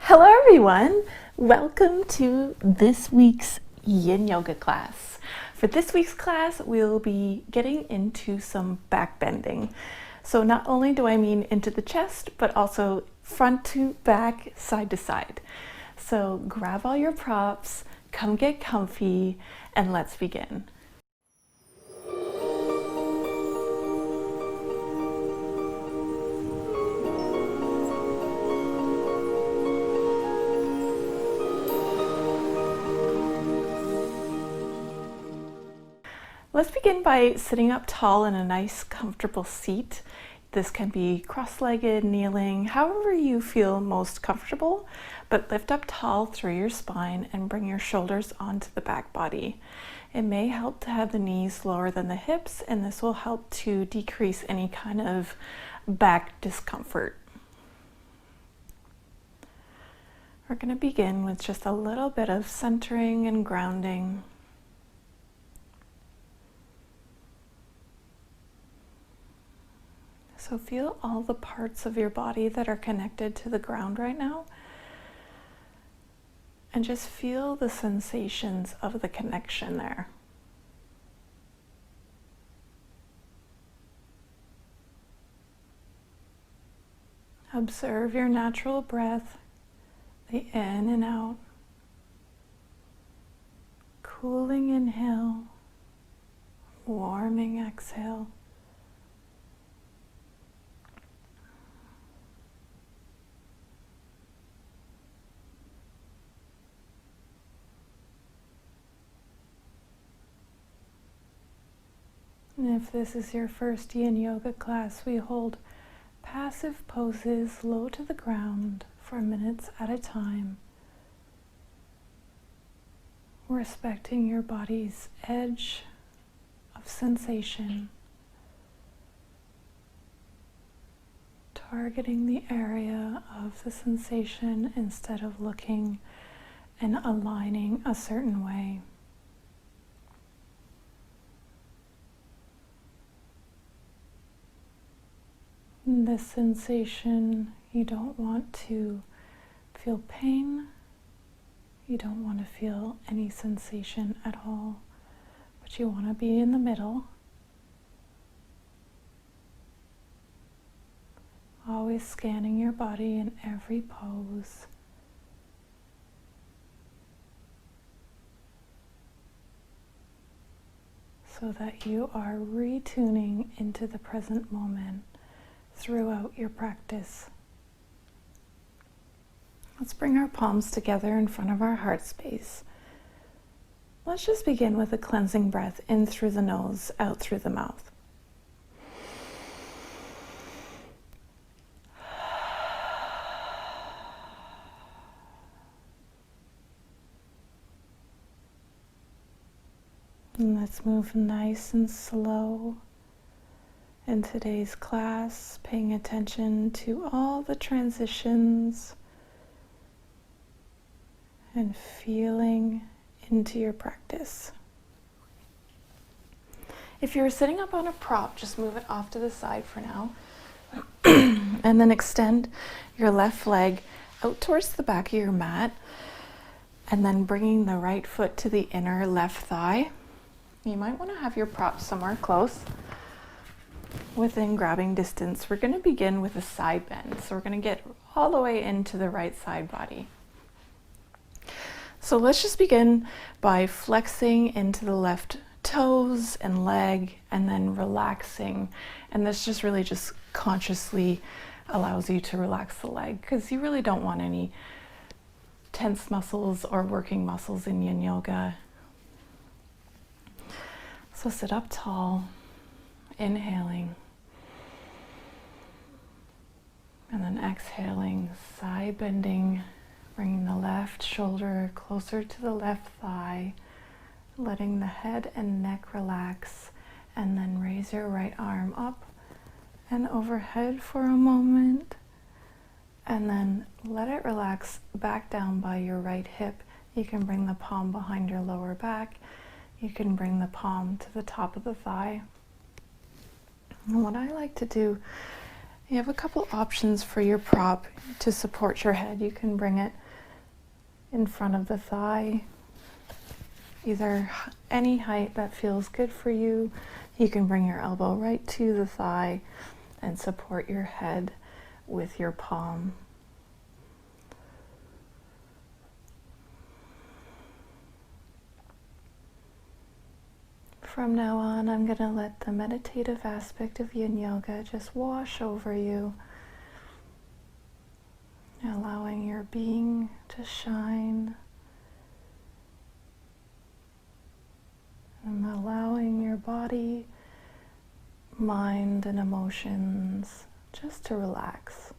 Hello everyone! Welcome to this week's Yin Yoga class. For this week's class, we'll be getting into some back bending. So not only do I mean into the chest, but also front to back, side to side. So grab all your props, come get comfy, and let's begin. Let's begin by sitting up tall in a nice, comfortable seat. This can be cross-legged, kneeling, however you feel most comfortable, but lift up tall through your spine and bring your shoulders onto the back body. It may help to have the knees lower than the hips, and this will help to decrease any kind of back discomfort. We're going to begin with just a little bit of centering and grounding. So feel all the parts of your body that are connected to the ground right now. And just feel the sensations of the connection there. Observe your natural breath, the in and out. Cooling inhale, warming exhale. And if this is your first Yin Yoga class, we hold passive poses low to the ground for minutes at a time, respecting your body's edge of sensation, targeting the area of the sensation instead of looking and aligning a certain way. This sensation, you don't want to feel pain, you don't want to feel any sensation at all, but you want to be in the middle. Always scanning your body in every pose. So that you are retuning into the present moment throughout your practice. Let's bring our palms together in front of our heart space. Let's just begin with a cleansing breath in through the nose, out through the mouth. And let's move nice and slow in today's class, paying attention to all the transitions and feeling into your practice. If you're sitting up on a prop, just move it off to the side for now. And then extend your left leg out towards the back of your mat, and then bringing the right foot to the inner left thigh. You might want to have your prop somewhere close, within grabbing distance. We're going to begin with a side bend. So we're going to get all the way into the right side body. So let's just begin by flexing into the left toes and leg, and then relaxing. And this just really just consciously allows you to relax the leg, because you really don't want any tense muscles or working muscles in Yin Yoga. So sit up tall, inhaling, and then exhaling, side bending, bringing the left shoulder closer to the left thigh, letting the head and neck relax, and then raise your right arm up and overhead for a moment, and then let it relax back down by your right hip. You can bring the palm behind your lower back. You can bring the palm to the top of the thigh. And what I like to do You have a couple options for your prop to support your head. You can bring it in front of the thigh, either any height that feels good for you. You can bring your elbow right to the thigh and support your head with your palm. From now on, I'm going to let the meditative aspect of Yin Yoga just wash over you, allowing your being to shine, and allowing your body, mind, and emotions just to relax.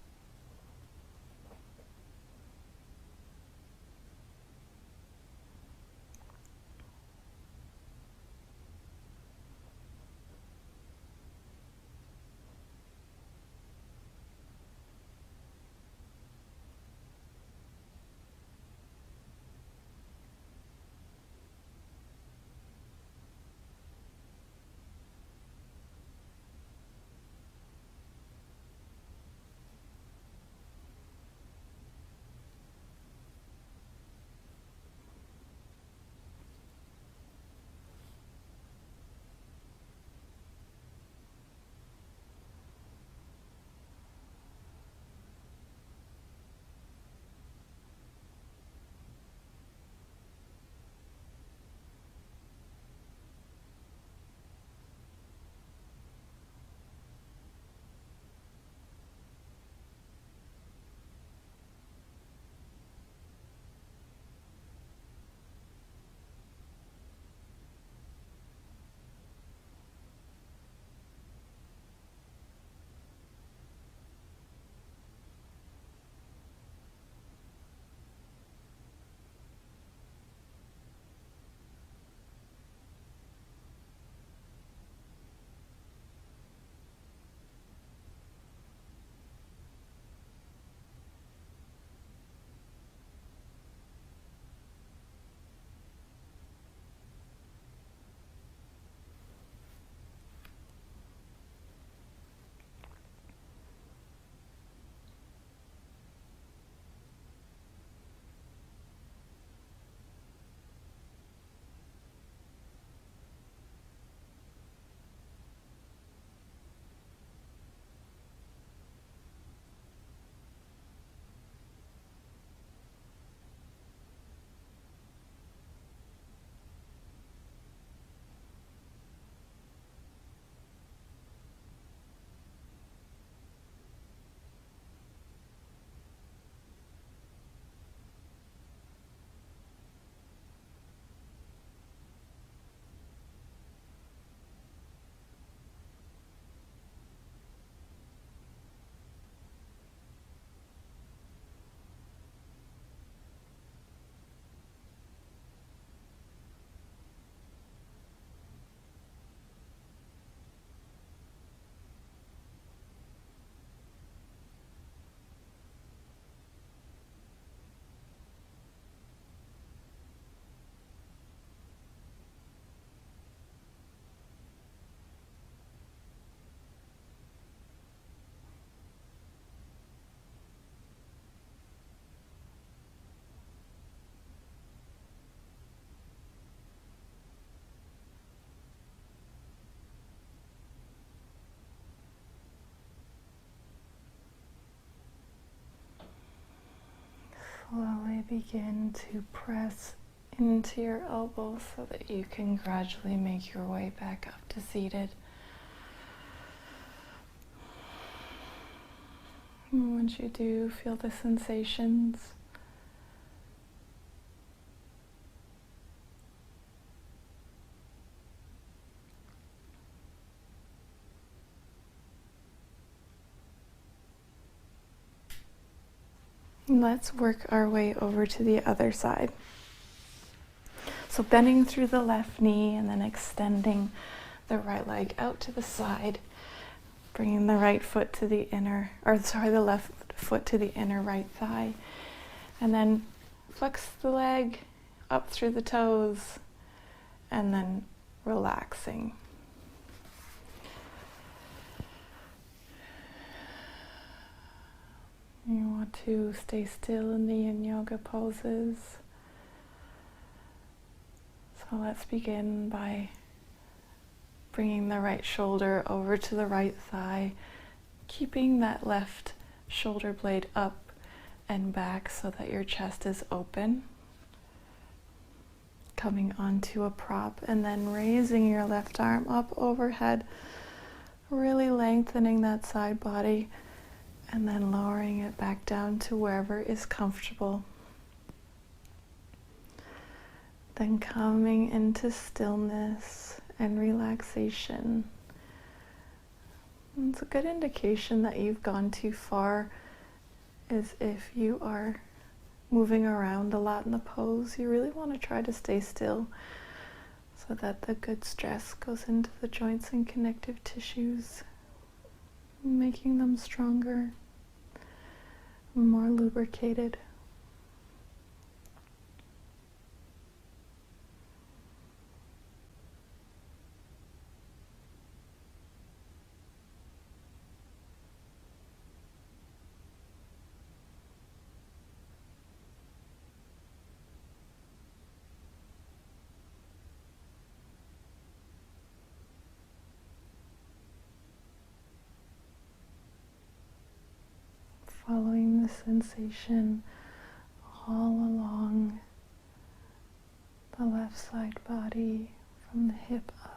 Slowly begin to press into your elbows so that you can gradually make your way back up to seated. And once you do, feel the sensations. Let's work our way over to the other side. So bending through the left knee and then extending the right leg out to the side, bringing the right foot to the the left foot to the inner right thigh, and then flex the leg up through the toes, and then relaxing. You want to stay still in the Yin Yoga poses. So let's begin by bringing the right shoulder over to the right thigh, keeping that left shoulder blade up and back so that your chest is open. Coming onto a prop and then raising your left arm up overhead, really lengthening that side body, and then lowering it back down to wherever is comfortable. Then coming into stillness and relaxation. It's a good indication that you've gone too far is if you are moving around a lot in the pose. You really want to try to stay still so that the good stress goes into the joints and connective tissues, making them stronger, more lubricated. Following the sensation all along the left side body from the hip up.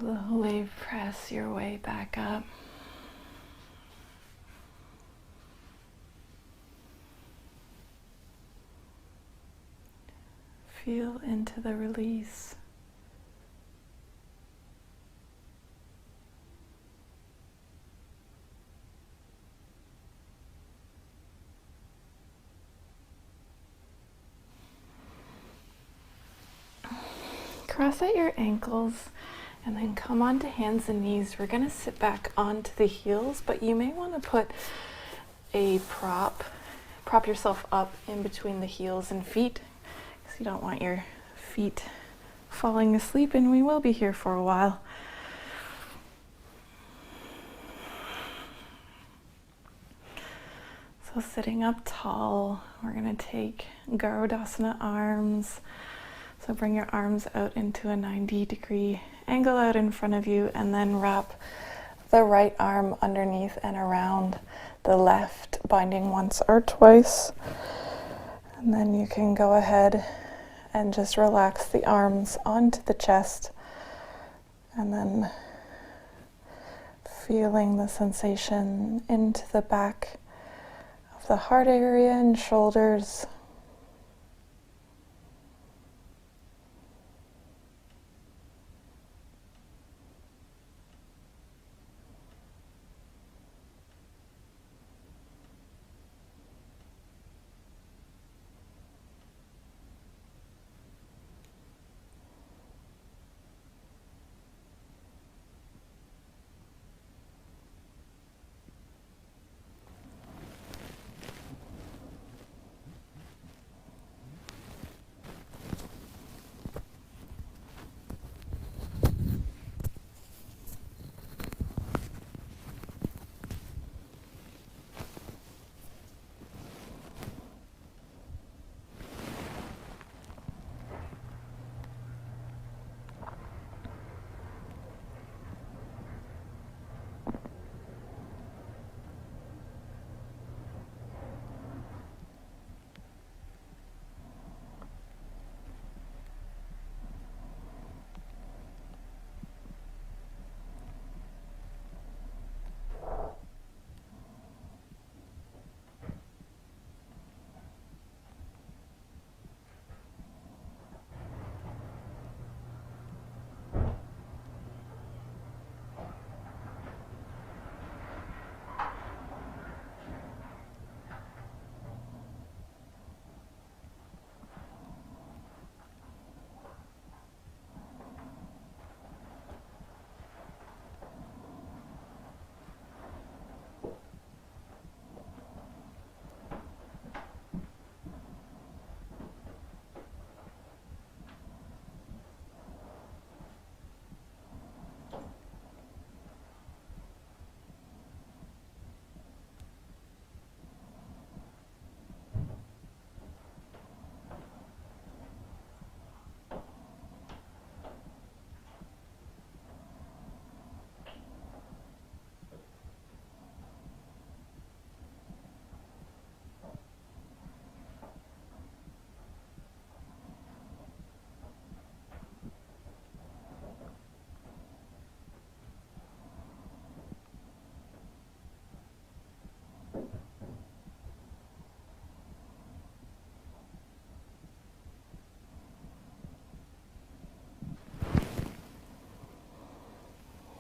Slowly press your way back up. Feel into the release. Cross at your ankles and then come onto hands and knees. We're going to sit back onto the heels, but you may want to put a prop yourself up in between the heels and feet, because you don't want your feet falling asleep, and we will be here for a while. So sitting up tall, we're going to take Garudasana arms. So bring your arms out into a 90-degree angle out in front of you, and then wrap the right arm underneath and around the left, binding once or twice. And then you can go ahead and just relax the arms onto the chest, and then feeling the sensation into the back of the heart area and shoulders.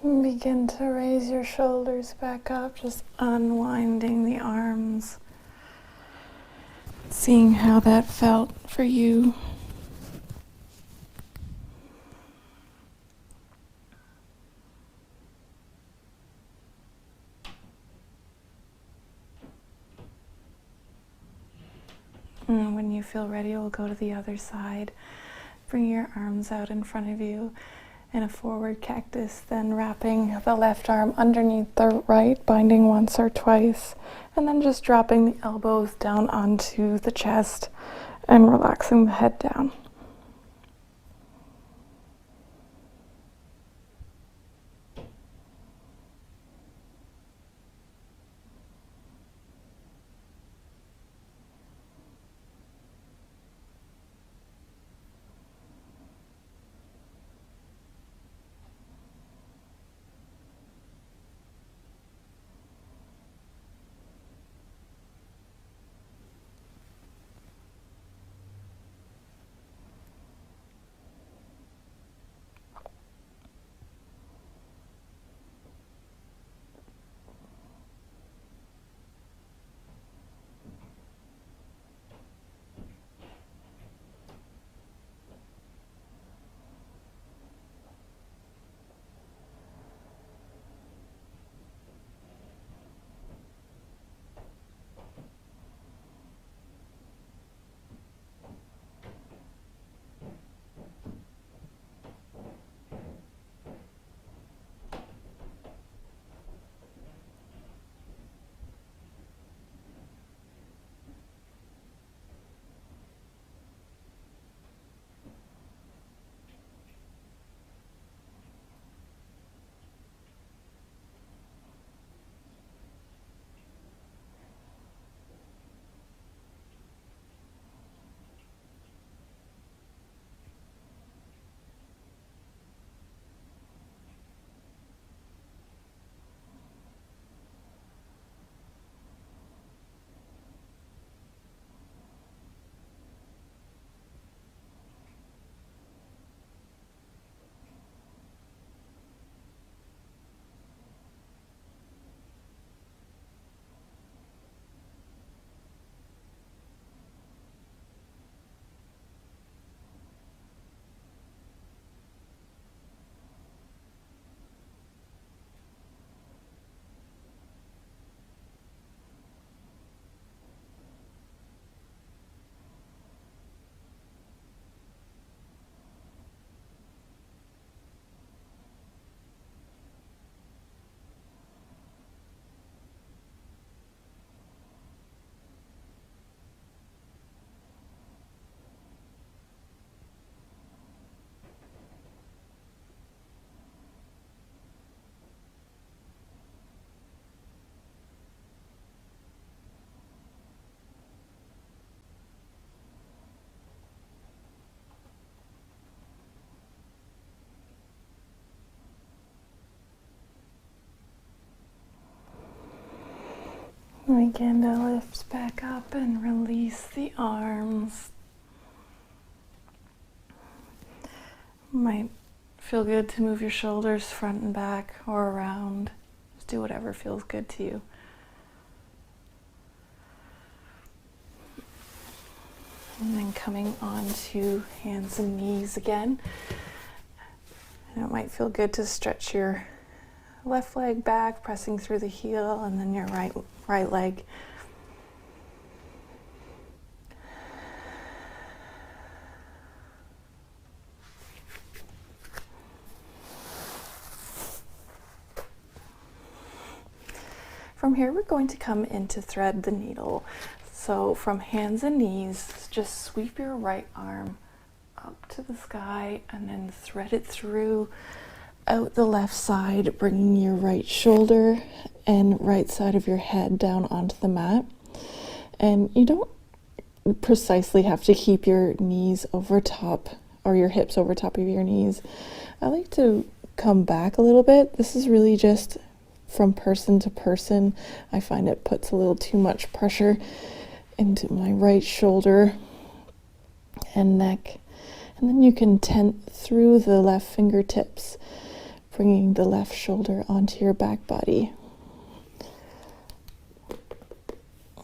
Begin to raise your shoulders back up, just unwinding the arms, seeing how that felt for you. And when you feel ready, we'll go to the other side. Bring your arms out in front of you in a forward cactus, then wrapping the left arm underneath the right, binding once or twice, and then just dropping the elbows down onto the chest and relaxing the head down. Begin to lift back up and release the arms. Might feel good to move your shoulders front and back or around. Just do whatever feels good to you. And then coming on to hands and knees again. And it might feel good to stretch your left leg back, pressing through the heel, and then your right leg. From here, we're going to come into thread the needle. So from hands and knees, just sweep your right arm up to the sky and then thread it through out the left side, bringing your right shoulder and right side of your head down onto the mat. And you don't precisely have to keep your knees over top or your hips over top of your knees. I like to come back a little bit. This is really just from person to person. I find it puts a little too much pressure into my right shoulder and neck. And then you can tent through the left fingertips, bringing the left shoulder onto your back body.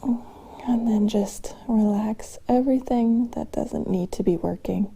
And then just relax everything that doesn't need to be working.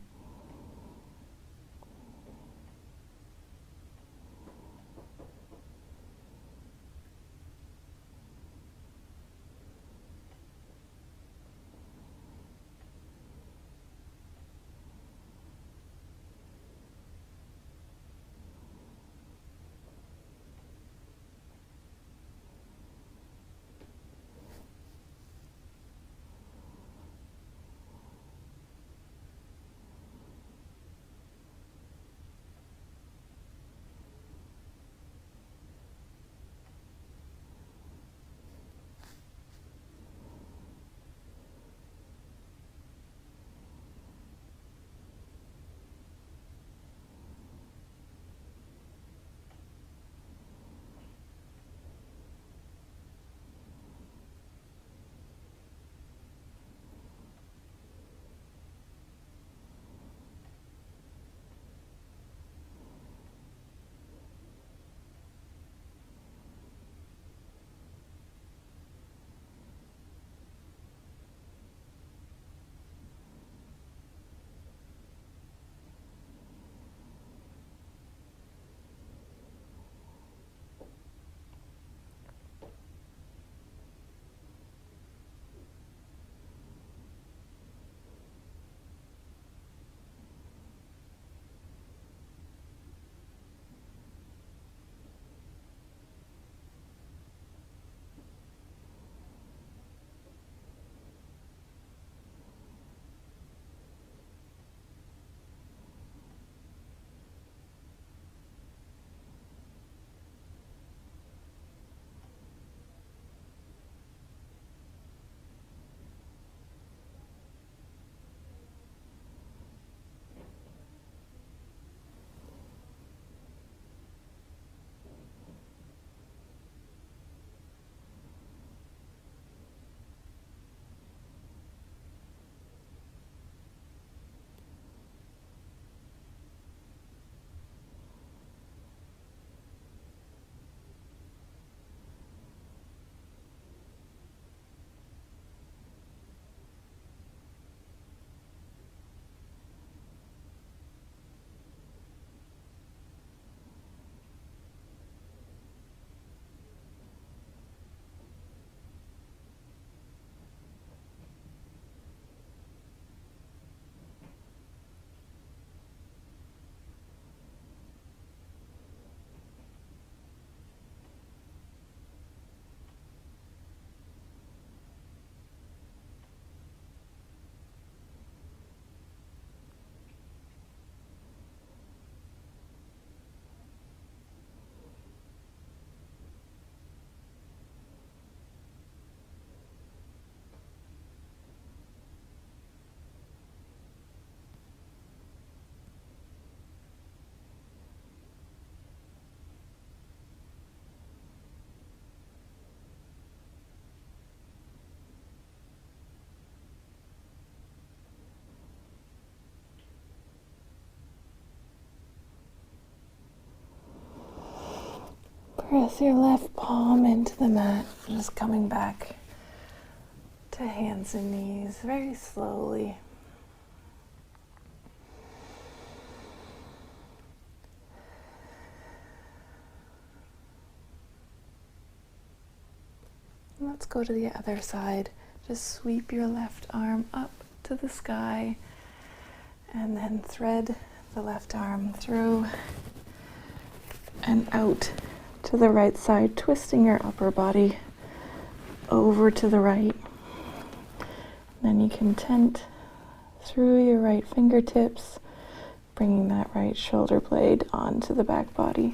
Press your left palm into the mat, just coming back to hands and knees very slowly. Let's go to the other side. Just sweep your left arm up to the sky and then thread the left arm through and out to the right side, twisting your upper body over to the right. Then you can tent through your right fingertips, bringing that right shoulder blade onto the back body.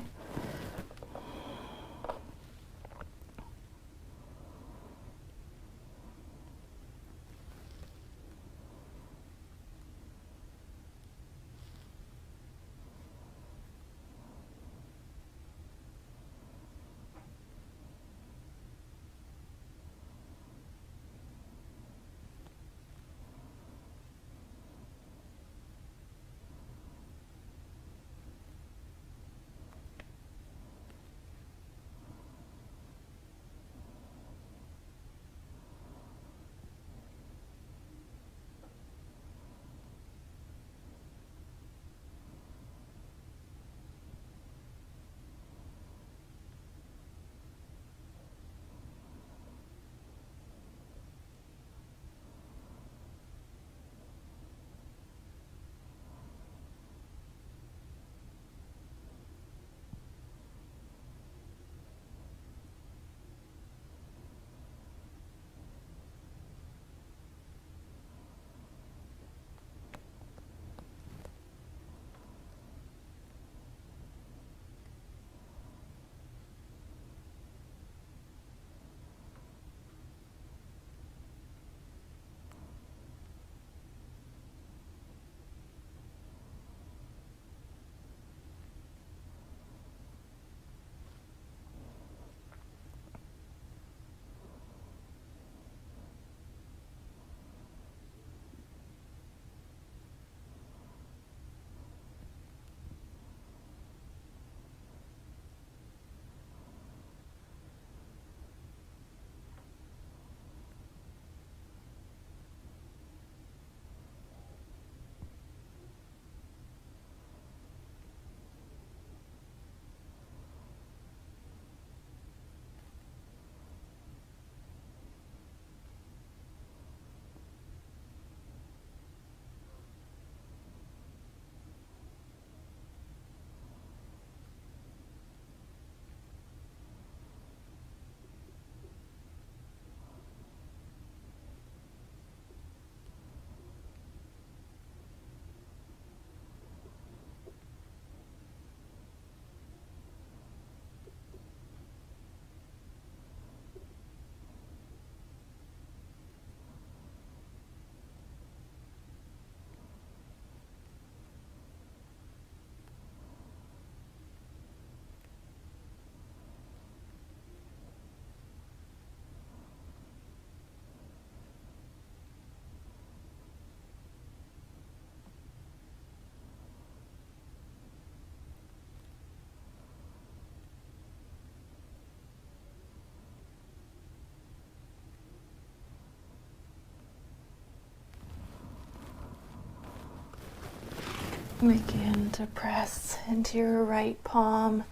Begin to press into your right palm,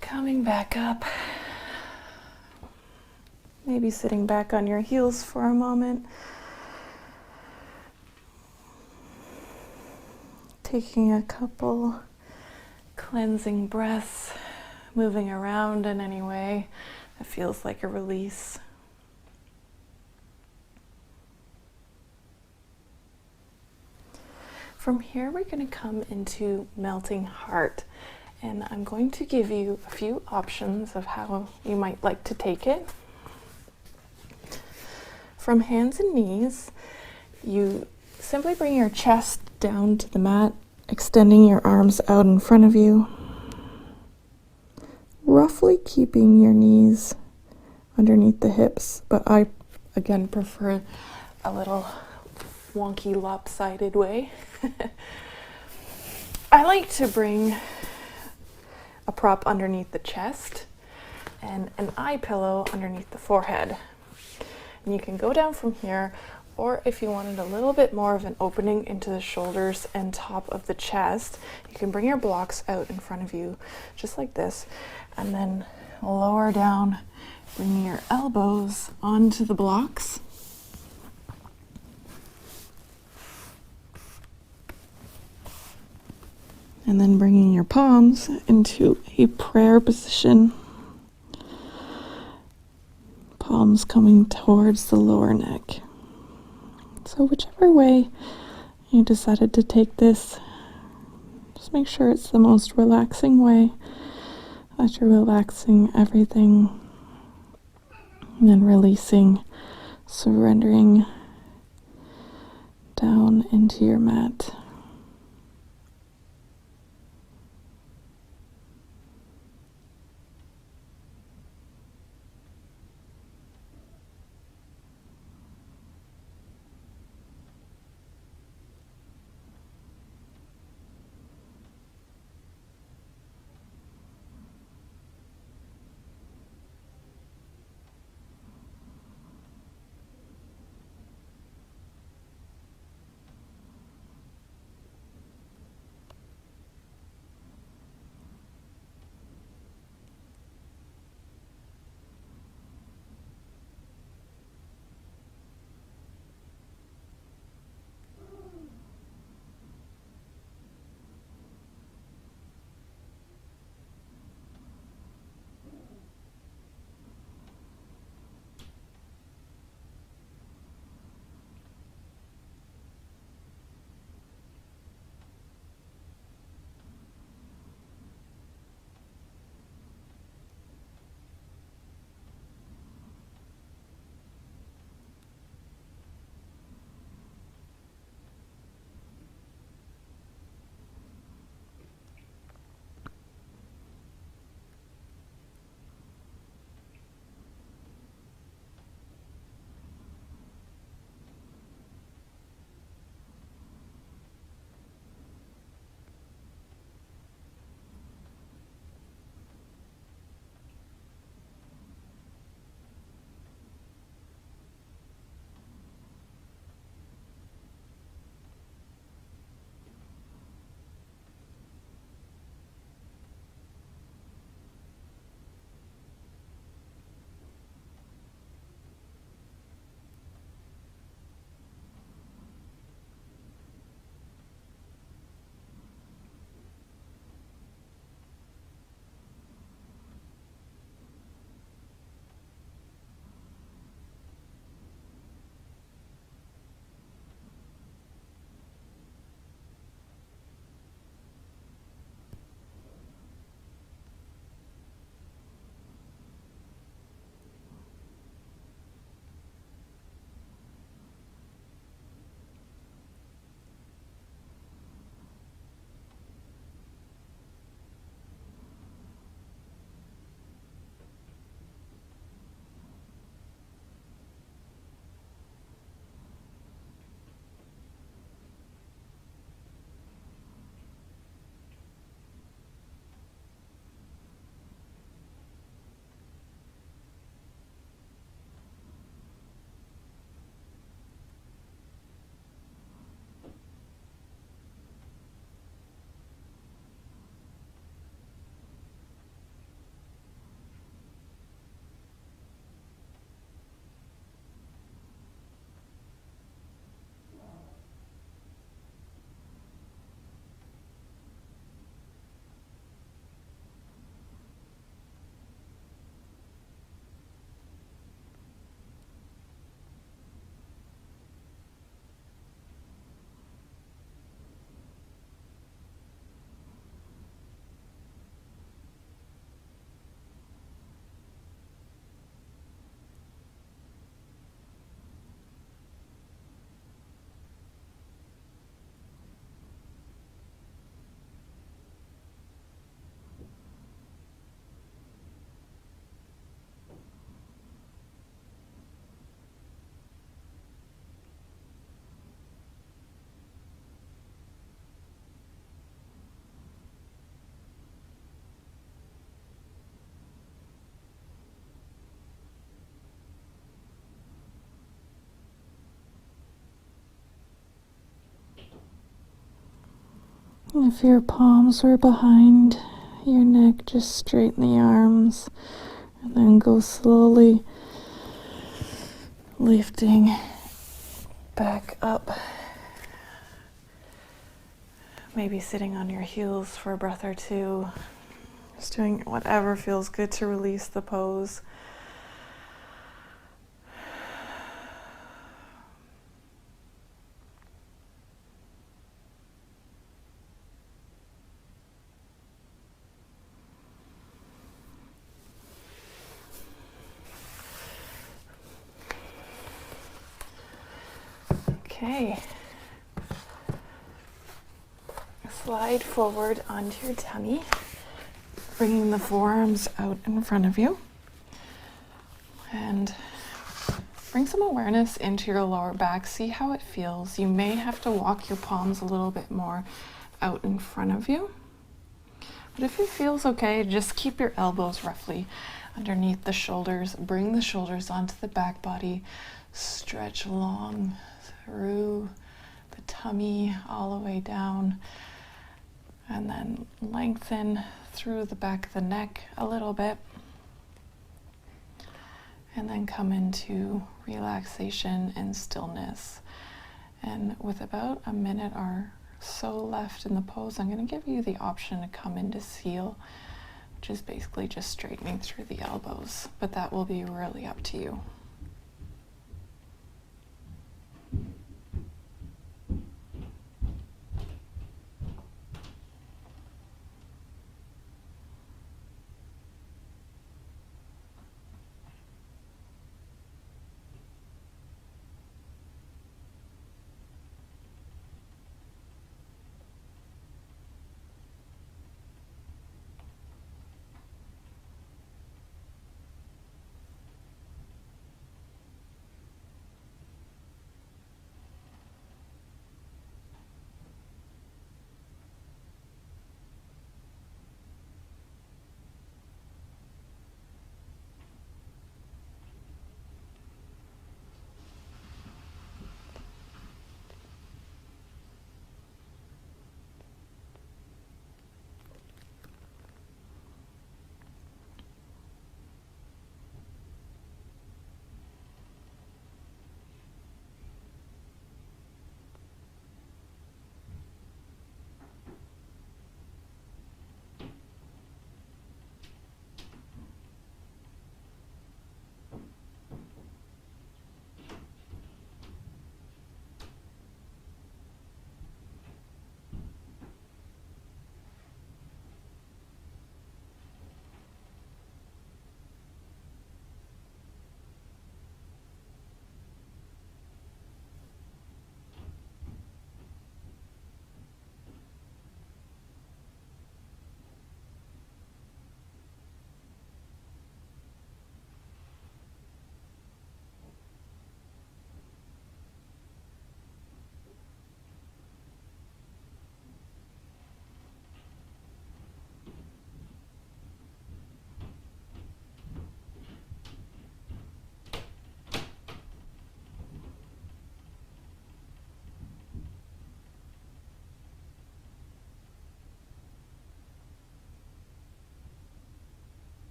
coming back up, maybe sitting back on your heels for a moment, taking a couple cleansing breaths, moving around in any way that feels like a release. From here, we're going to come into melting heart, and I'm going to give you a few options of how you might like to take it. From hands and knees, you simply bring your chest down to the mat, extending your arms out in front of you, roughly keeping your knees underneath the hips, but I, again, prefer a little wonky lopsided way. I like to bring a prop underneath the chest and an eye pillow underneath the forehead. And you can go down from here, or if you wanted a little bit more of an opening into the shoulders and top of the chest, you can bring your blocks out in front of you, just like this, and then lower down, bringing your elbows onto the blocks. And then bringing your palms into a prayer position. Palms coming towards the lower neck. So whichever way you decided to take this, just make sure it's the most relaxing way, that you're relaxing everything and then releasing, surrendering down into your mat. If your palms were behind your neck, just straighten the arms and then go slowly lifting back up. Maybe sitting on your heels for a breath or two. Just doing whatever feels good to release the pose. Okay. Slide forward onto your tummy, bringing the forearms out in front of you. And bring some awareness into your lower back. See how it feels. You may have to walk your palms a little bit more out in front of you. But if it feels okay, just keep your elbows roughly underneath the shoulders. Bring the shoulders onto the back body. Stretch long through the tummy all the way down. And then lengthen through the back of the neck a little bit. And then come into relaxation and stillness. And with about a minute or so left in the pose, I'm going to give you the option to come into seal, which is basically just straightening through the elbows, but that will be really up to you.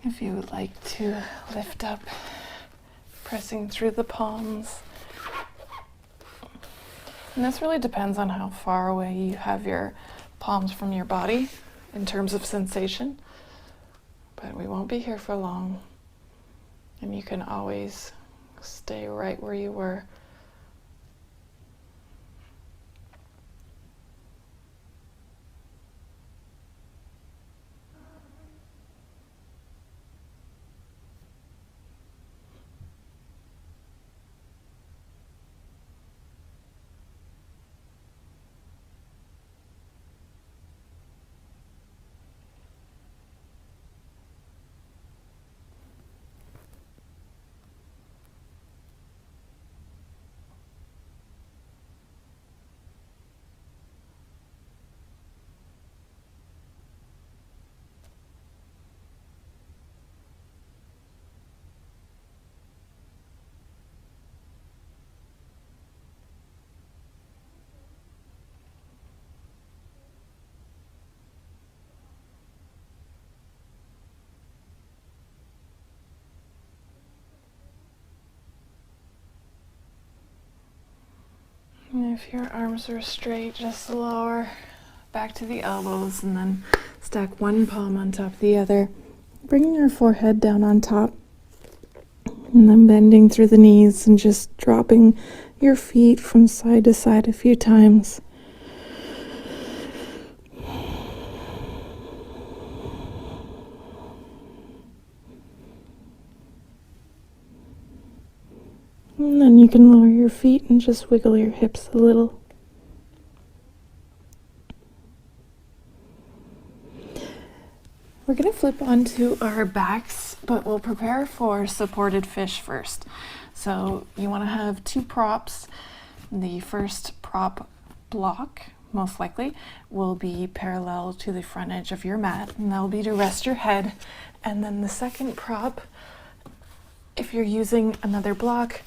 If you would like to lift up pressing through the palms. And this really depends on how far away you have your palms from your body in terms of sensation. But we won't be here for long. And you can always stay right where you were. And if your arms are straight, just lower back to the elbows and then stack one palm on top of the other. Bringing your forehead down on top and then bending through the knees and just dropping your feet from side to side a few times. And then you can lower your feet and just wiggle your hips a little. We're going to flip onto our backs, but we'll prepare for supported fish first. So you want to have two props. The first prop block, most likely, will be parallel to the front edge of your mat, and that will be to rest your head. And then the second prop, if you're using another block,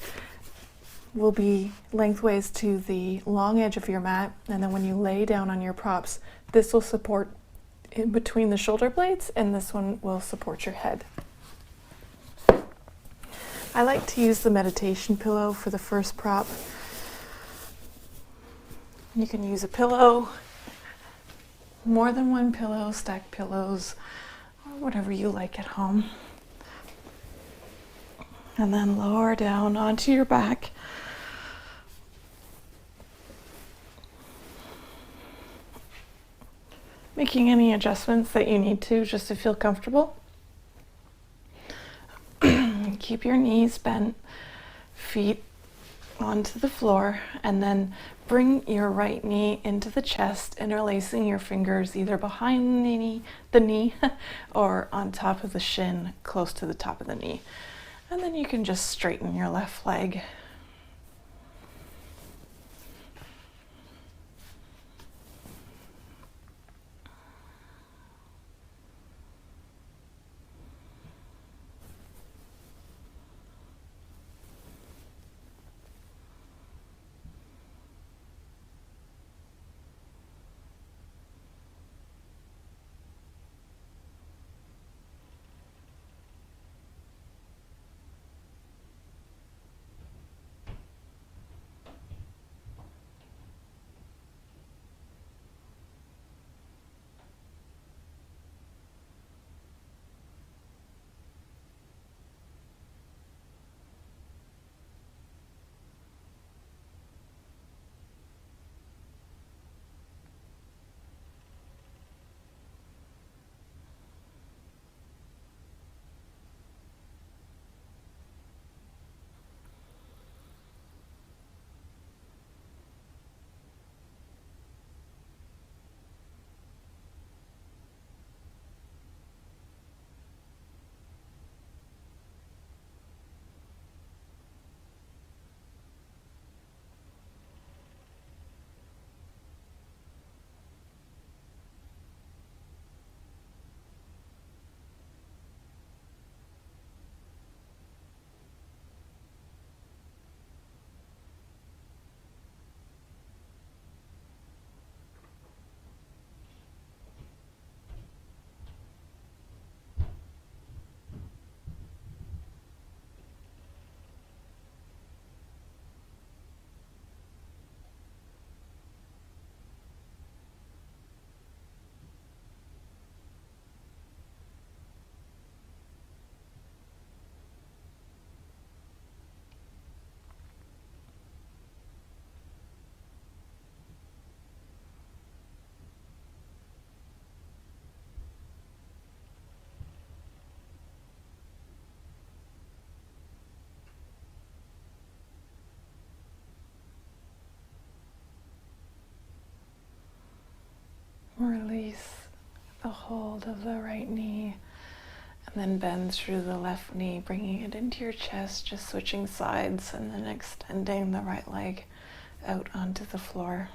will be lengthways to the long edge of your mat, and then when you lay down on your props, this will support in between the shoulder blades, and this one will support your head. I like to use the meditation pillow for the first prop. You can use a pillow, more than one pillow, stack pillows, or whatever you like at home. And then lower down onto your back. Making any adjustments that you need to just to feel comfortable. Keep your knees bent, feet onto the floor, and then bring your right knee into the chest, interlacing your fingers either behind the knee or on top of the shin, close to the top of the knee. And then you can just straighten your left leg. hold of the right knee, and then bend through the left knee, bringing it into your chest, just switching sides, and then extending the right leg out onto the floor.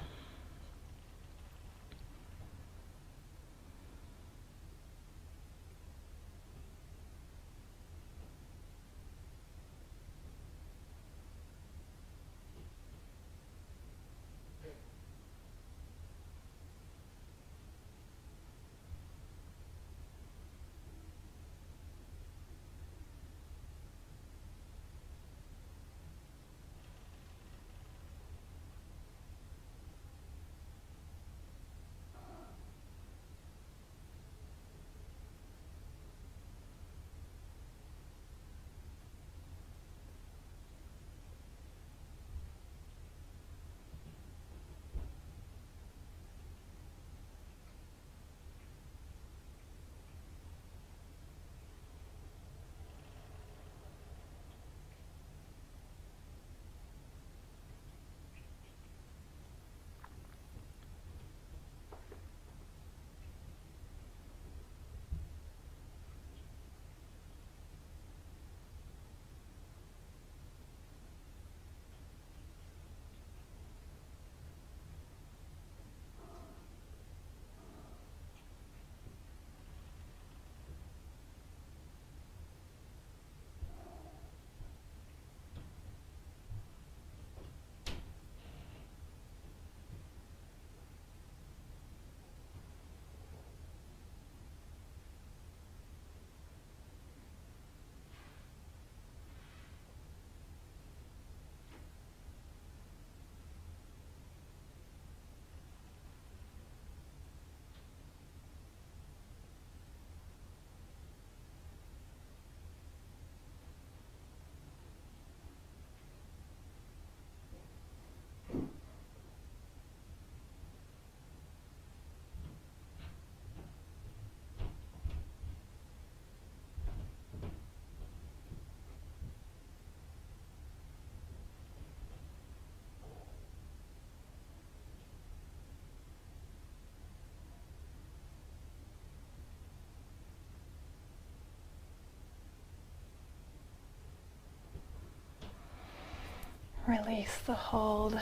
Release the hold,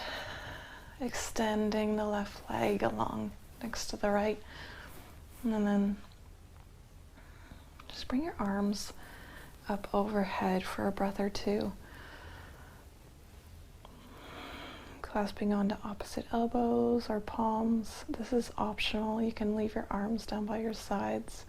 extending the left leg along next to the right. And then just bring your arms up overhead for a breath or two. Clasping onto opposite elbows or palms. This is optional. You can leave your arms down by your sides.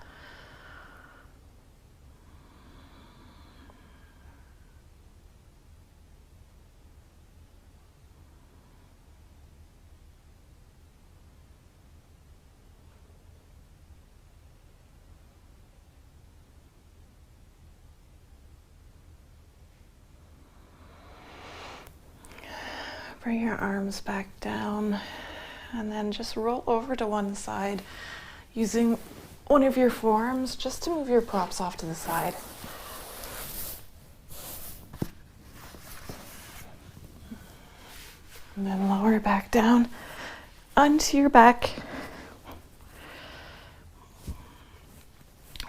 Bring your arms back down and then just roll over to one side using one of your forearms just to move your props off to the side. And then lower back down onto your back.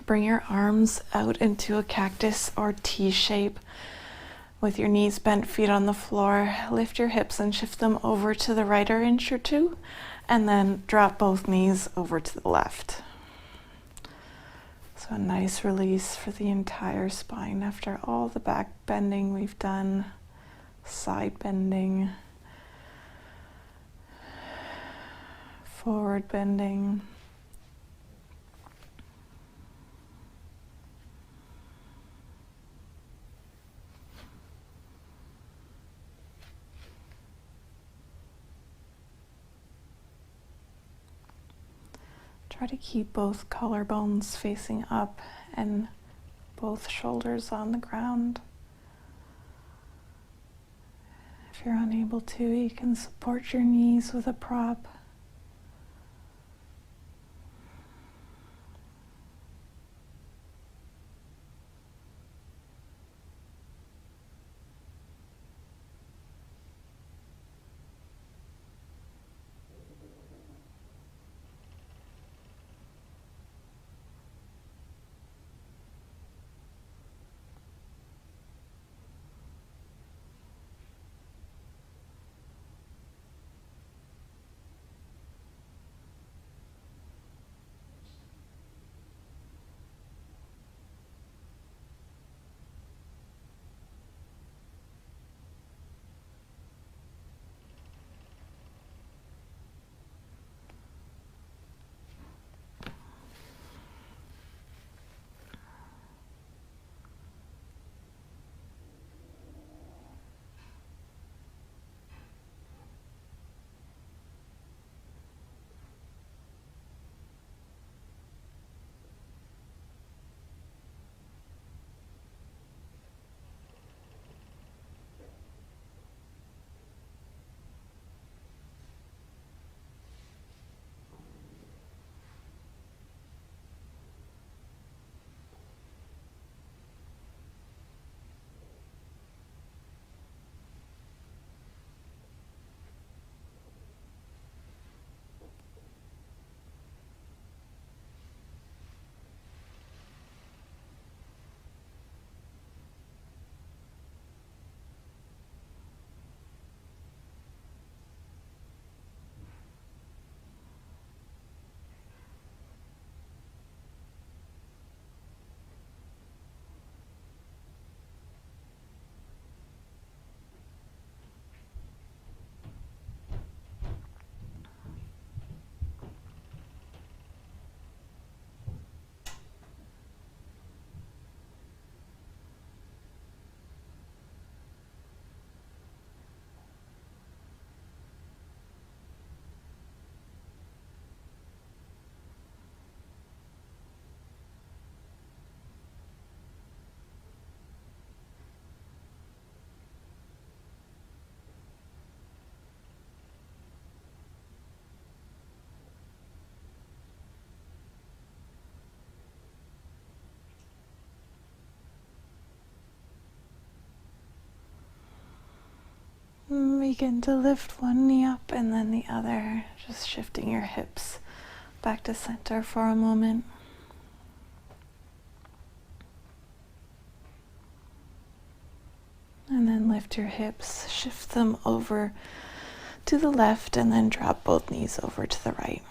Bring your arms out into a cactus or T shape. With your knees bent, feet on the floor, lift your hips and shift them over to the right or inch or two, and then drop both knees over to the left. So a nice release for the entire spine after all the back bending we've done, side bending, forward bending. Try to keep both collarbones facing up and both shoulders on the ground. If you're unable to, you can support your knees with a prop. begin to lift one knee up and then the other, just shifting your hips back to center for a moment. And then lift your hips, shift them over to the left, and then drop both knees over to the right.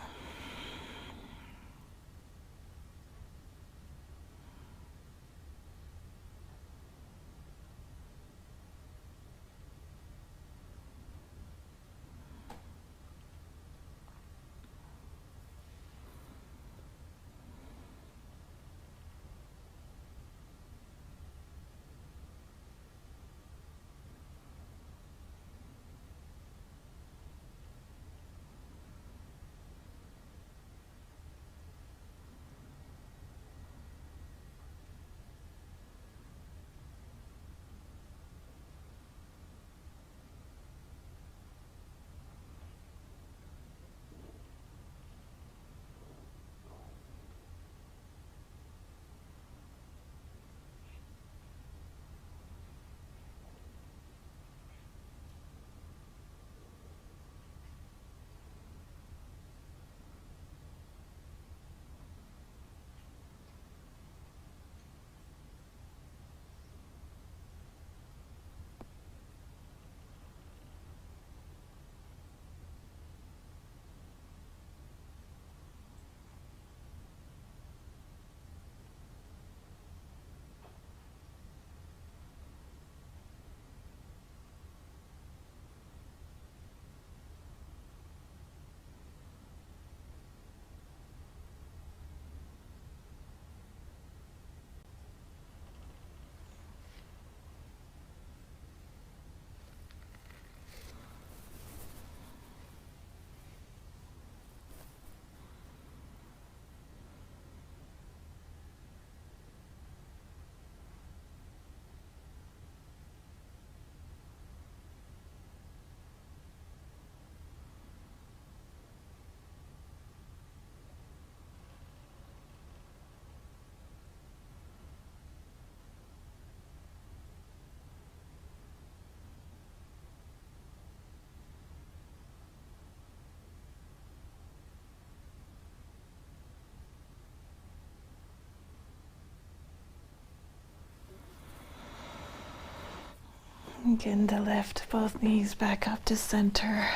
Begin to lift both knees back up to center.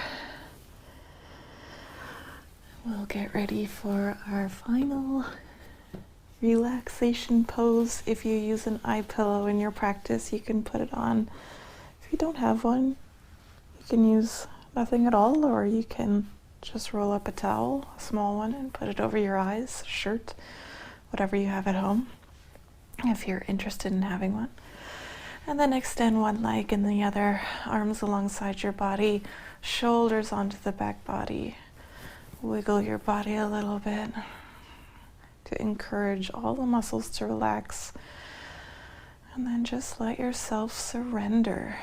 We'll get ready for our final relaxation pose. If you use an eye pillow in your practice, you can put it on. If you don't have one, you can use nothing at all, or you can just roll up a towel, a small one, and put it over your eyes, shirt, whatever you have at home, if you're interested in having one. And then extend one leg and the other, arms alongside your body, shoulders onto the back body. Wiggle your body a little bit to encourage all the muscles to relax. And then just let yourself surrender.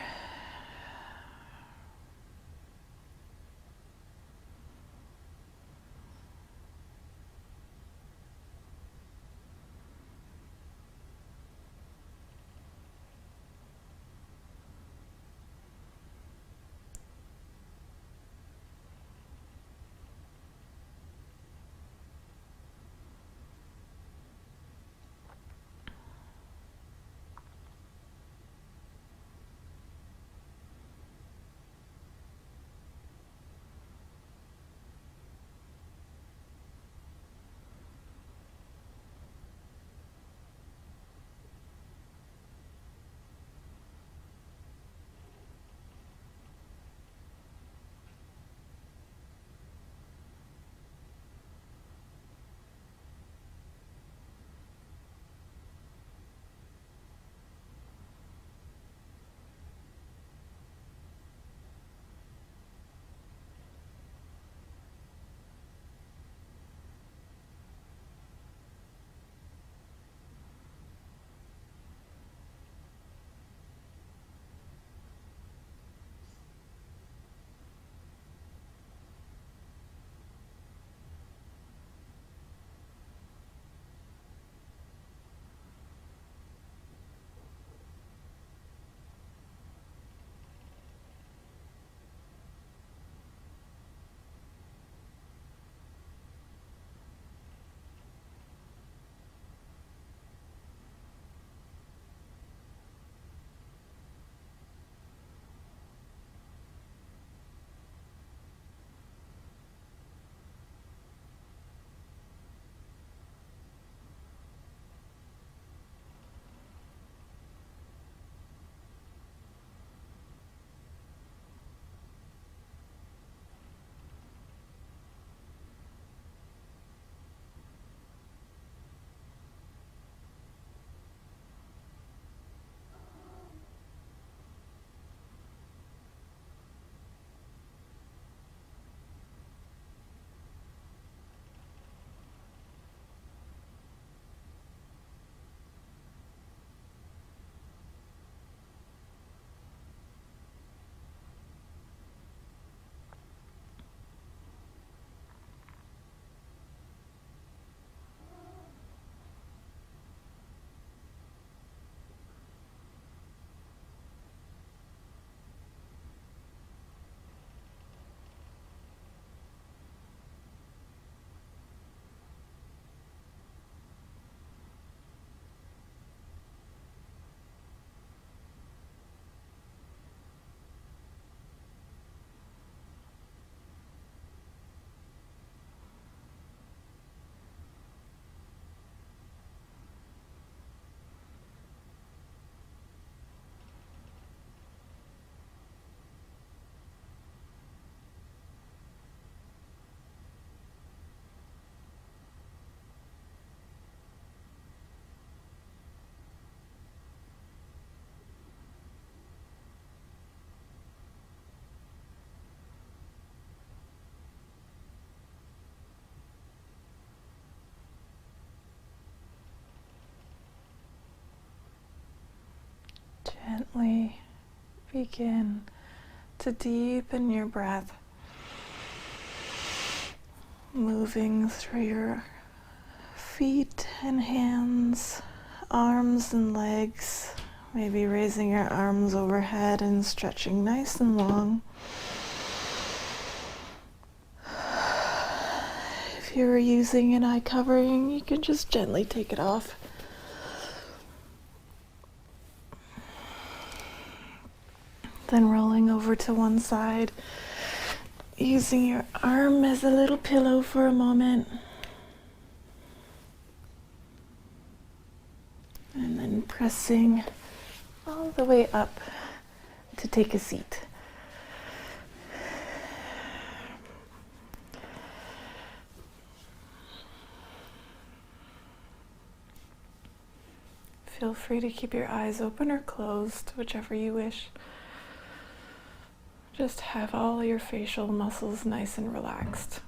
gently begin to deepen your breath, moving through your feet and hands, arms and legs, maybe raising your arms overhead and stretching nice and long. If you're using an eye covering, you can just gently take it off. Then rolling over to one side, using your arm as a little pillow for a moment. And then pressing all the way up to take a seat. Feel free to keep your eyes open or closed, whichever you wish. Just have all your facial muscles nice and relaxed.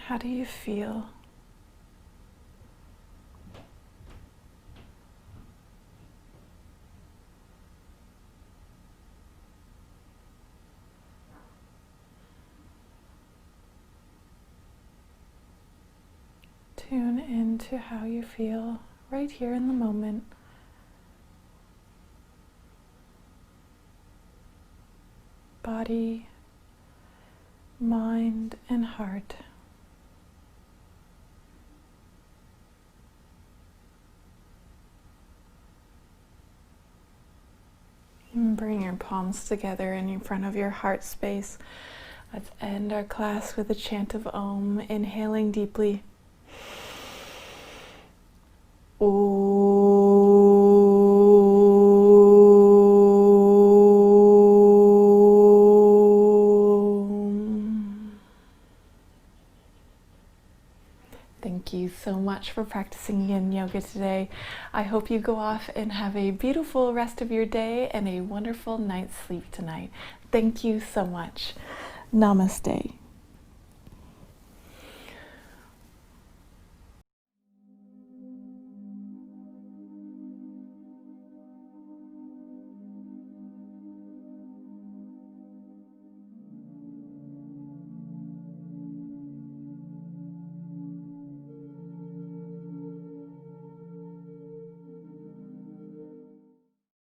How do you feel? Tune into how you feel right here in the moment. Body, mind, and heart. And bring your palms together in front of your heart space. Let's end our class with a chant of Om, inhaling deeply. Thank you so much for practicing Yin Yoga today. I hope you go off and have a beautiful rest of your day and a wonderful night's sleep tonight. Thank you so much. Namaste.